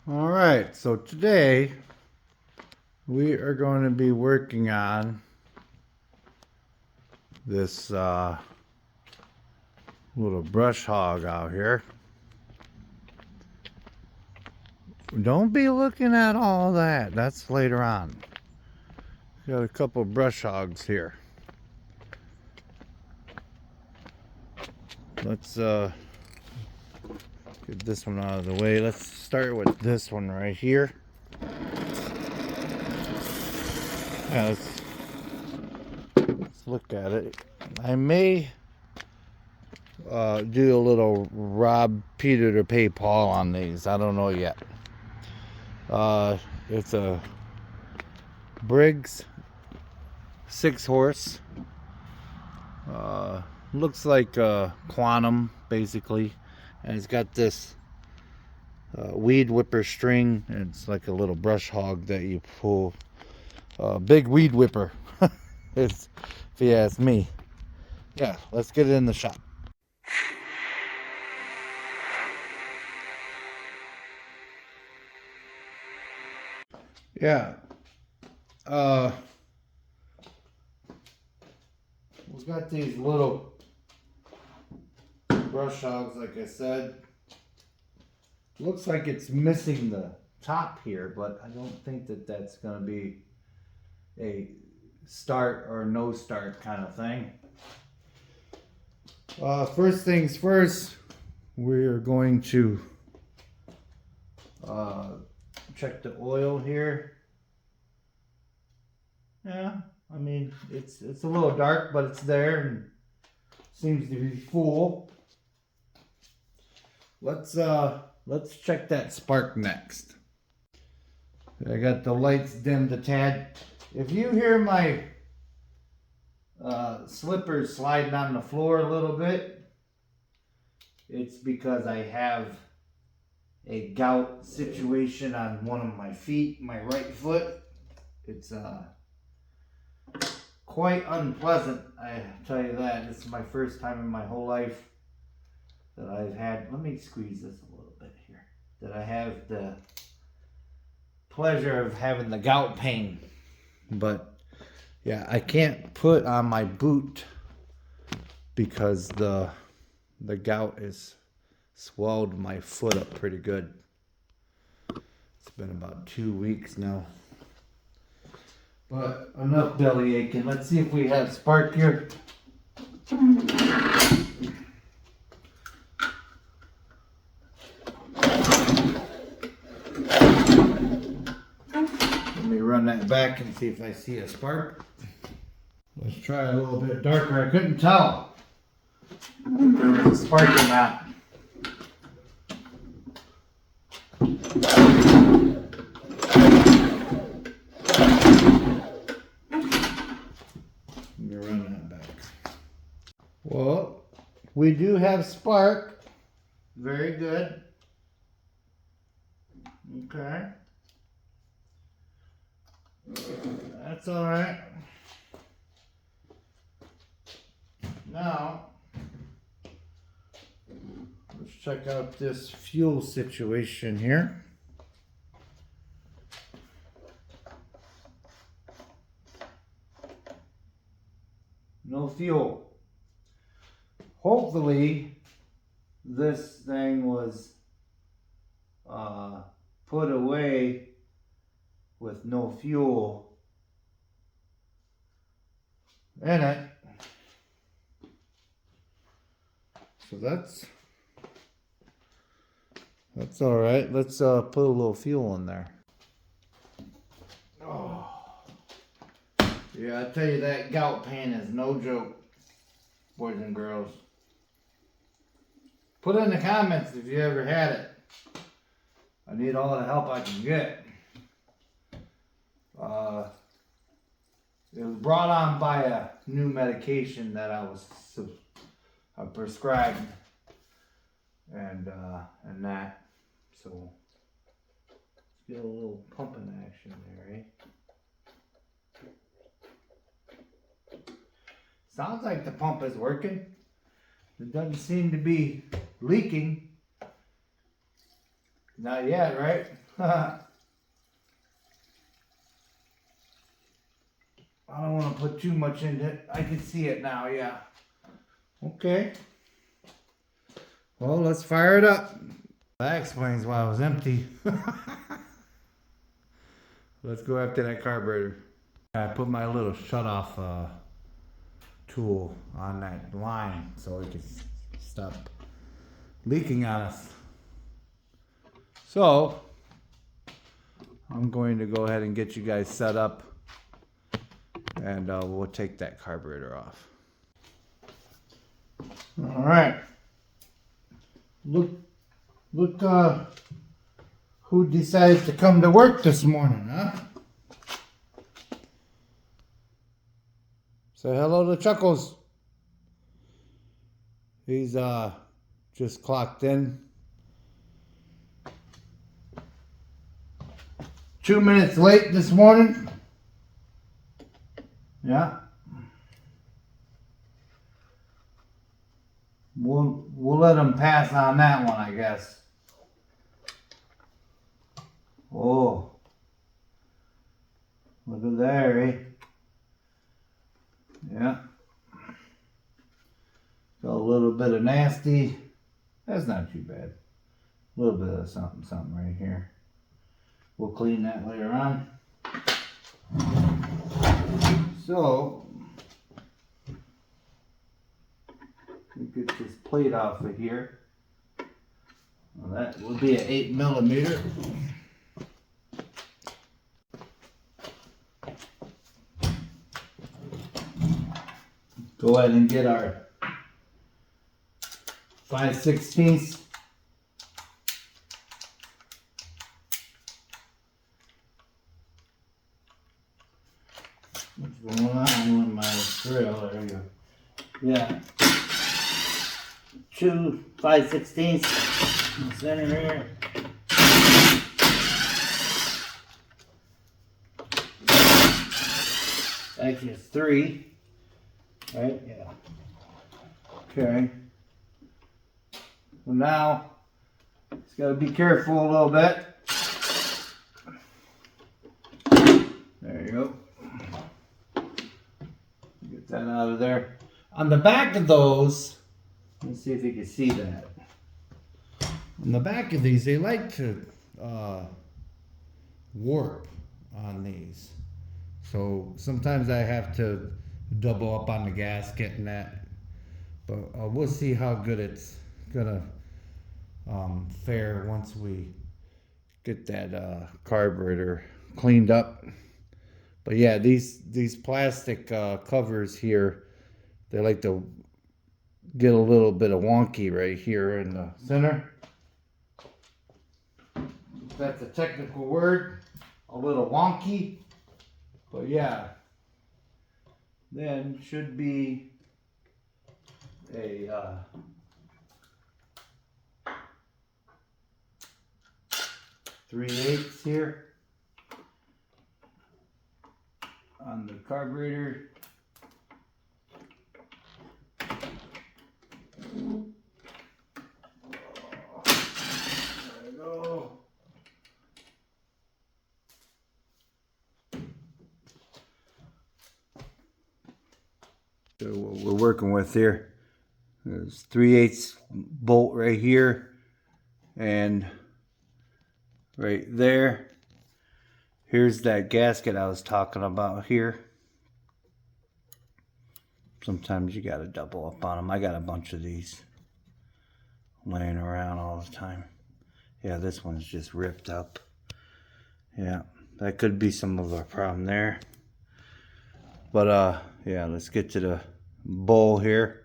All right, so today we are going to be working on this little brush hog out here. Don't be looking at all that. That's later on. Got a couple brush hogs here. Let's get this one out of the way. Let's start with this one right here. Yeah, let's look at it. I may do a little rob Peter to pay Paul on these. I don't know yet. It's a Briggs 6-horse. Looks like a Quantum basically, and it's got this weed whipper string. It's like a little brush hog that you pull. Big weed whipper. It's, if you ask me. Yeah, let's get it in the shop. Yeah. We've got these little brush hogs, like I said. Looks like it's missing the top here, but I don't think that that's going to be a start or no start kind of thing. First things first, we're going to check the oil here. Yeah, I mean it's a little dark, but it's there and seems to be full. Let's check that spark next. I got the lights dimmed a tad. If you hear my slippers sliding on the floor a little bit, it's because I have a gout situation on one of my feet, my right foot. It's quite unpleasant, I tell you that. This is my first time in my whole life that I've had, let me squeeze this a little bit here, that I have the pleasure of having the gout pain. But yeah, I can't put on my boot because the gout has swelled my foot up pretty good. It's been about 2 weeks now. But enough belly aching. Let's see if we have spark here. Let me run that back and see if I see a spark. Let's try a little bit darker. I couldn't tell if there was a spark or not. Let me run that back. Well, we do have spark. Very good. Okay. That's all right. Now, let's check out this fuel situation here. No fuel. Hopefully, this thing was put away with no fuel in it. So that's all right. Let's put a little fuel in there. Oh. Yeah, I tell you, that gout pain is no joke, boys and girls. Put in the comments if you ever had it. I need all the help I can get. It was brought on by a new medication that I was prescribed, and that. So let's get a little pumping action there, eh? Sounds like the pump is working. It doesn't seem to be leaking. Not yet, right? I don't want to put too much into it. I can see it now, yeah. Okay. Well, let's fire it up. That explains why it was empty. Let's go after that carburetor. I put my little shut-off tool on that line so it can stop leaking on us. So, I'm going to go ahead and get you guys set up, and we'll take that carburetor off. All right. Look, who decided to come to work this morning, huh? Say hello to Chuckles. He's just clocked in. 2 minutes late this morning. Yeah. We'll let him pass on that one, I guess. Oh. Look at there, eh? Yeah. Got a little bit of nasty. That's not too bad. A little bit of something right here. We'll clean that later on. So, we get this plate off of here. Well, that will be an 8mm. Go ahead and get our 5/16. What's going on with my drill? There you go. Yeah. 2 5/16 in the center here. Actually, it's 3. Right? Yeah. Okay. Well, now, just got to be careful a little bit. There you go. Get that out of there. On the back of those, let's see if you can see that. On the back of these, they like to warp on these. So sometimes I have to double up on the gasket and that. But we'll see how good it's gonna fare once we get that carburetor cleaned up. But yeah, these plastic covers here, they like to get a little bit of wonky right here in the center. That's a technical word, a little wonky. But yeah, then should be a 3/8 here on the carburetor. There we go. So what we're working with here is 3/8 bolt right here and right there. Here's that gasket I was talking about here. Sometimes you gotta double up on them. I got a bunch of these laying around all the time. Yeah, this one's just ripped up. Yeah, that could be some of our problem there. But yeah, let's get to the bowl here.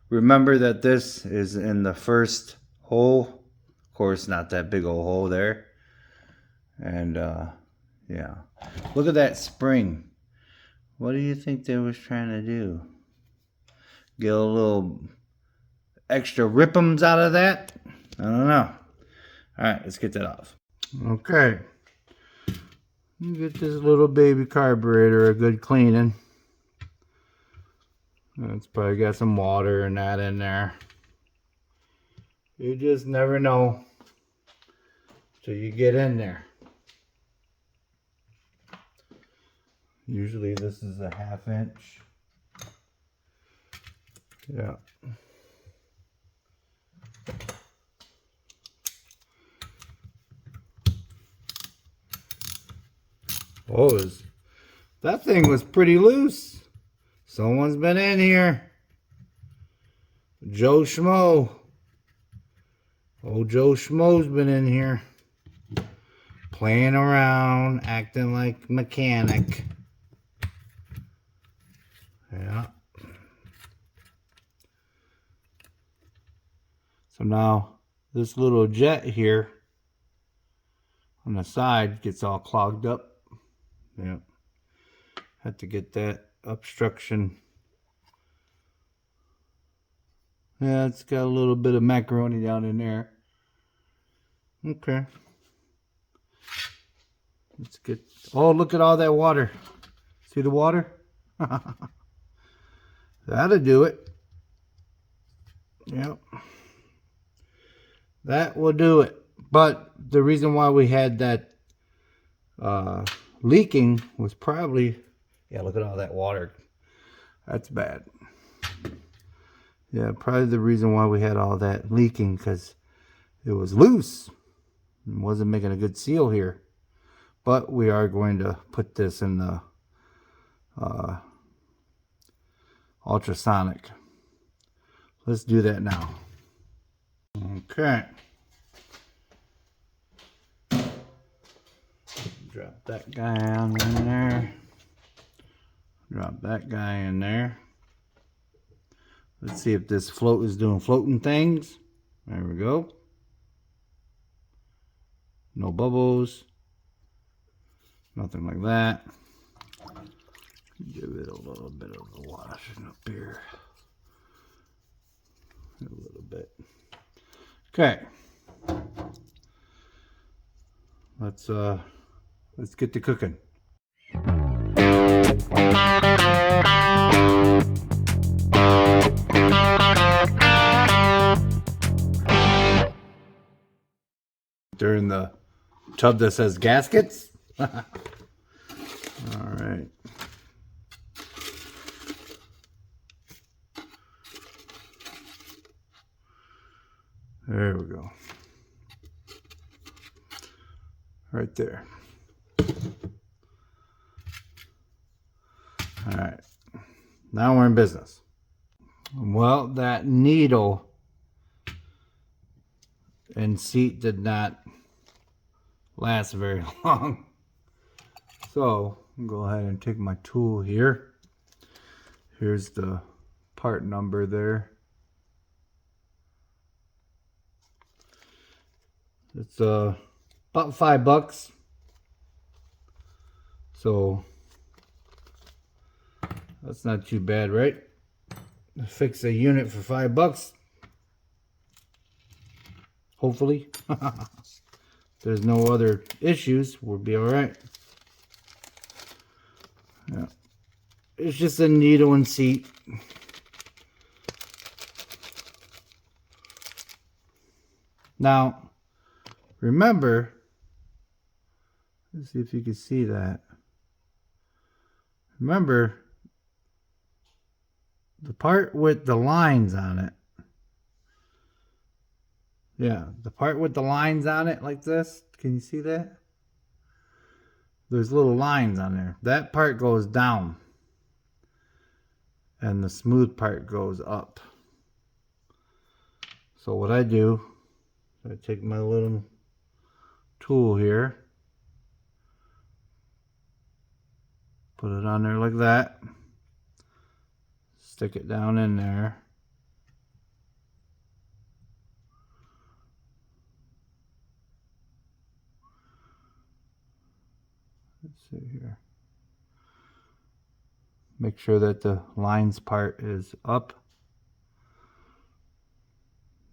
Remember that this is in the first hole. Of course, not that big old hole there. And yeah, look at that spring. What do you think they was trying to do? Get a little extra rip'ems out of that? I don't know. Alright, let's get that off. Okay. Get this little baby carburetor a good cleaning. It's probably got some water and that in there. You just never know. till you get in there. Usually this is a 1/2 inch. Yeah. Oh, that thing was pretty loose. Someone's been in here. Joe Schmo. Old Joe Schmo's been in here. Playing around, acting like mechanic. Yeah. So now this little jet here on the side gets all clogged up. Yeah. Had to get that obstruction. Yeah, it's got a little bit of macaroni down in there. Okay. Let's get... Oh, look at all that water. See the water? That'll do it. Yep. That will do it. But the reason why we had that leaking was probably... Yeah, look at all that water. That's bad. Yeah, probably the reason why we had all that leaking, because it was loose. It wasn't making a good seal here. But we are going to put this in the ultrasonic. Let's do that now. Okay. Drop that guy on in there. Drop that guy in there. Let's see if this float is doing floating things. There we go. No bubbles. Nothing like that. Give it a little bit of a washing up here. A little bit. Okay. Let's get to cooking. During the tub that says gaskets. All right. There we go. Right there. All right. Now we're in business. Well, that needle and seat did not last very long. So I'll go ahead and take my tool here. Here's the part number there. It's about $5. So that's not too bad, right? Fix a unit for $5. Hopefully. There's no other issues, we'll be all right. Yeah. It's just a needle and seat. Now, remember, let's see if you can see that. Remember, the part with the lines on it. Yeah, the part with the lines on it like this. Can you see that? There's little lines on there. That part goes down. And the smooth part goes up. So what I do, I take my little tool here. Put it on there like that. Stick it down in there. Let's see here. Make sure that the lines part is up.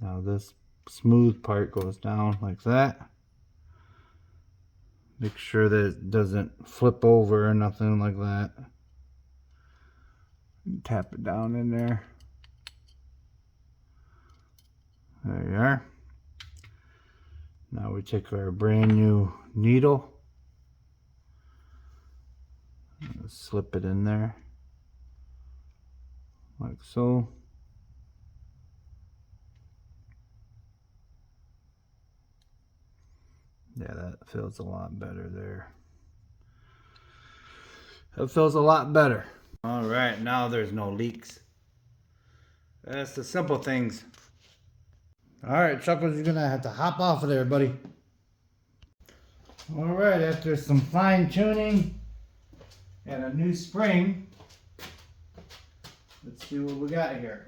Now this smooth part goes down like that. Make sure that it doesn't flip over or nothing like that. Tap it down in there. There you are. Now we take our brand new needle, slip it in there like so. Yeah, that feels a lot better there. That feels a lot better. All right, now there's no leaks. That's the simple things. All right, Chuckles, you're gonna have to hop off of there, buddy. All right, after some fine tuning and a new spring, let's see what we got here.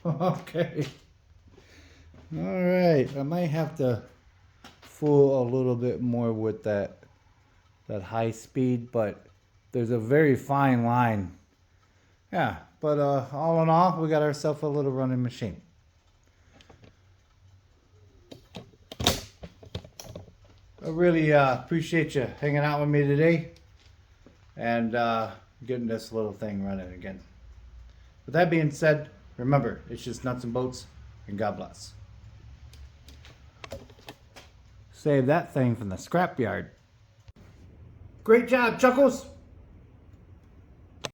Okay. All right. I might have to fool a little bit more with that high speed, but there's a very fine line. Yeah, but all in all, we got ourselves a little running machine. I really appreciate you hanging out with me today and getting this little thing running again. With that being said, remember, it's just nuts and bolts, and God bless. Save that thing from the scrapyard. Great job, Chuckles!